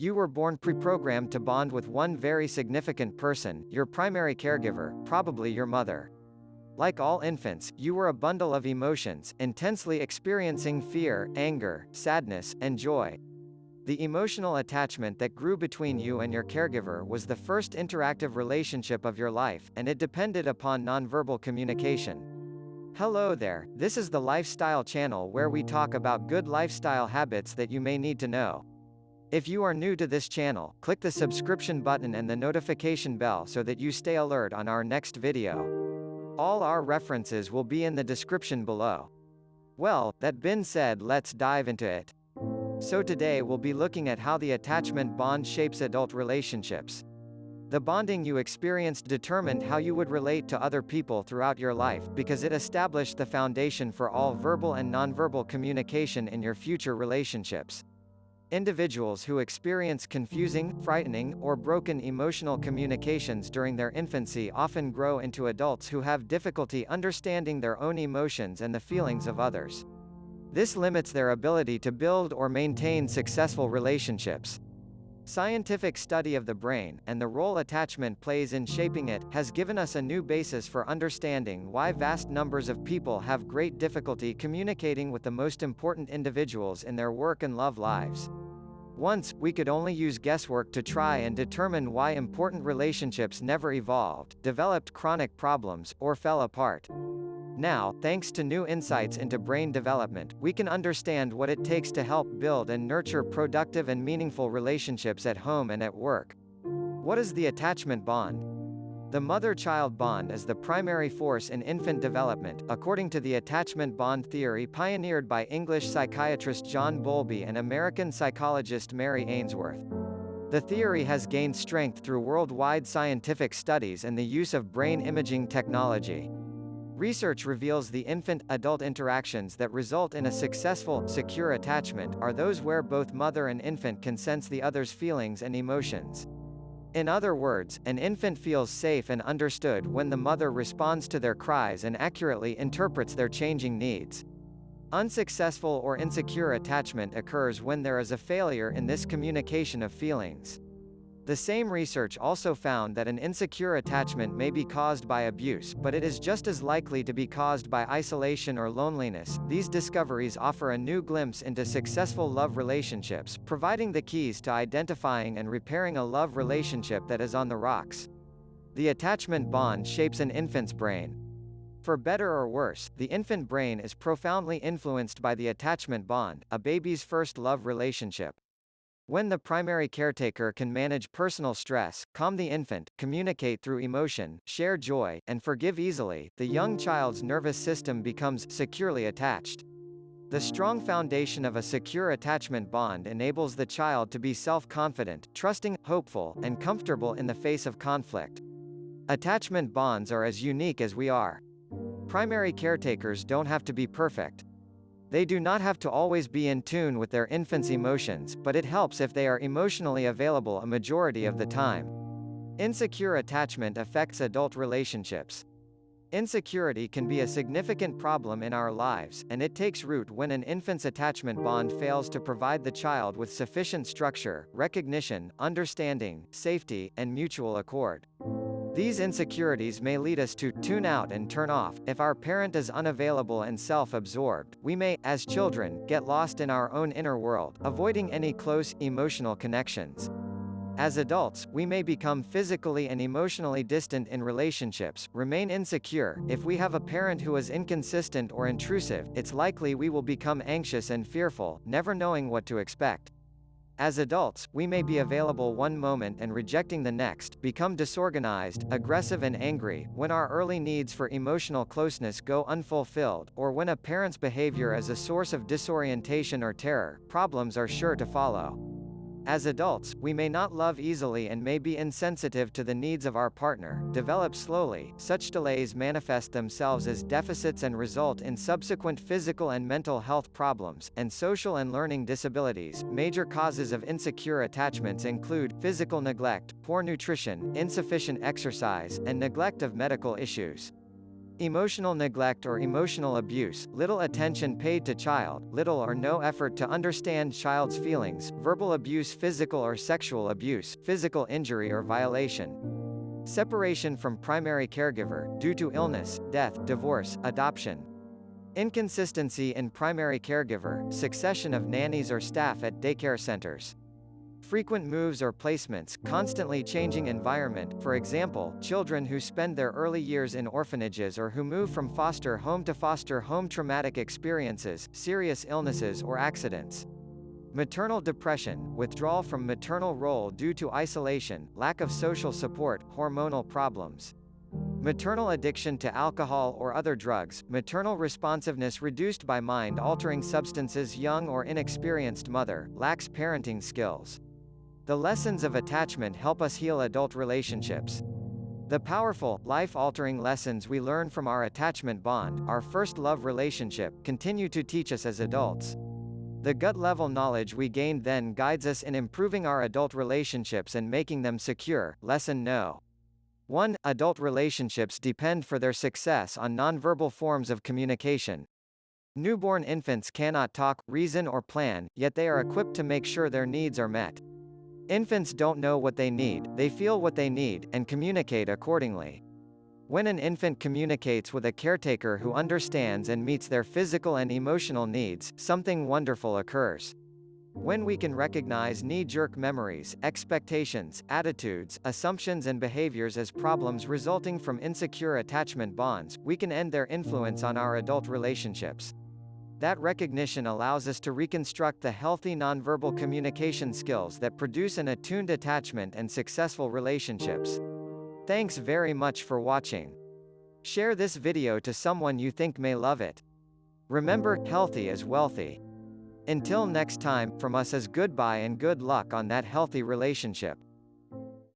You were born pre-programmed to bond with one very significant person, your primary caregiver, probably your mother. Like all infants, you were a bundle of emotions, intensely experiencing fear, anger, sadness, and joy. The emotional attachment that grew between you and your caregiver was the first interactive relationship of your life, and it depended upon nonverbal communication. Hello there, this is the Lifestyle Channel where we talk about good lifestyle habits that you may need to know. If you are new to this channel, click the subscription button and the notification bell so that you stay alert on our next video. All our references will be in the description below. Well, that being said, let's dive into it. So today we'll be looking at how the attachment bond shapes adult relationships. The bonding you experienced determined how you would relate to other people throughout your life, because it established the foundation for all verbal and nonverbal communication in your future relationships. Individuals who experience confusing, frightening, or broken emotional communications during their infancy often grow into adults who have difficulty understanding their own emotions and the feelings of others. This limits their ability to build or maintain successful relationships. Scientific study of the brain, and the role attachment plays in shaping it, has given us a new basis for understanding why vast numbers of people have great difficulty communicating with the most important individuals in their work and love lives. Once, we could only use guesswork to try and determine why important relationships never evolved, developed chronic problems, or fell apart. Now, thanks to new insights into brain development, we can understand what it takes to help build and nurture productive and meaningful relationships at home and at work. What is the attachment bond? The mother-child bond is the primary force in infant development, according to the attachment bond theory pioneered by English psychiatrist John Bowlby and American psychologist Mary Ainsworth. The theory has gained strength through worldwide scientific studies and the use of brain imaging technology. Research reveals the infant-adult interactions that result in a successful, secure attachment are those where both mother and infant can sense the other's feelings and emotions. In other words, an infant feels safe and understood when the mother responds to their cries and accurately interprets their changing needs. Unsuccessful or insecure attachment occurs when there is a failure in this communication of feelings. The same research also found that an insecure attachment may be caused by abuse, but it is just as likely to be caused by isolation or loneliness. These discoveries offer a new glimpse into successful love relationships, providing the keys to identifying and repairing a love relationship that is on the rocks. The attachment bond shapes an infant's brain. For better or worse, the infant brain is profoundly influenced by the attachment bond, a baby's first love relationship. When the primary caretaker can manage personal stress, calm the infant, communicate through emotion, share joy, and forgive easily, the young child's nervous system becomes securely attached. The strong foundation of a secure attachment bond enables the child to be self-confident, trusting, hopeful, and comfortable in the face of conflict. Attachment bonds are as unique as we are. Primary caretakers don't have to be perfect. They do not have to always be in tune with their infant's emotions, but it helps if they are emotionally available a majority of the time. Insecure attachment affects adult relationships. Insecurity can be a significant problem in our lives, and it takes root when an infant's attachment bond fails to provide the child with sufficient structure, recognition, understanding, safety, and mutual accord. These insecurities may lead us to tune out and turn off. If our parent is unavailable and self-absorbed, we may, as children, get lost in our own inner world, avoiding any close, emotional connections. As adults, we may become physically and emotionally distant in relationships, remain insecure. If we have a parent who is inconsistent or intrusive, it's likely we will become anxious and fearful, never knowing what to expect. As adults, we may be available one moment and rejecting the next, become disorganized, aggressive and angry, when our early needs for emotional closeness go unfulfilled, or when a parent's behavior is a source of disorientation or terror. Problems are sure to follow. As adults, we may not love easily and may be insensitive to the needs of our partner, develop slowly. Such delays manifest themselves as deficits and result in subsequent physical and mental health problems, and social and learning disabilities. Major causes of insecure attachments include physical neglect, poor nutrition, insufficient exercise, and neglect of medical issues. Emotional neglect or emotional abuse, little attention paid to child, little or no effort to understand child's feelings, verbal abuse, physical or sexual abuse, physical injury or violation. Separation from primary caregiver, due to illness, death, divorce, adoption. Inconsistency in primary caregiver, succession of nannies or staff at daycare centers. Frequent moves or placements, constantly changing environment, for example, children who spend their early years in orphanages or who move from foster home to foster home. Traumatic experiences, serious illnesses or accidents. Maternal depression, withdrawal from maternal role due to isolation, lack of social support, hormonal problems. Maternal addiction to alcohol or other drugs, maternal responsiveness reduced by mind-altering substances. Young or inexperienced mother, lacks parenting skills. The lessons of attachment help us heal adult relationships. The powerful, life-altering lessons we learn from our attachment bond, our first love relationship, continue to teach us as adults. The gut-level knowledge we gained then guides us in improving our adult relationships and making them secure. Lesson No. 1. Adult relationships depend for their success on nonverbal forms of communication. Newborn infants cannot talk, reason or plan, yet they are equipped to make sure their needs are met. Infants don't know what they need, they feel what they need, and communicate accordingly. When an infant communicates with a caretaker who understands and meets their physical and emotional needs, something wonderful occurs. When we can recognize knee-jerk memories, expectations, attitudes, assumptions and behaviors as problems resulting from insecure attachment bonds, we can end their influence on our adult relationships. That recognition allows us to reconstruct the healthy nonverbal communication skills that produce an attuned attachment and successful relationships. Thanks very much for watching. Share this video to someone you think may love it. Remember, healthy is wealthy. Until next time, from us is goodbye and good luck on that healthy relationship.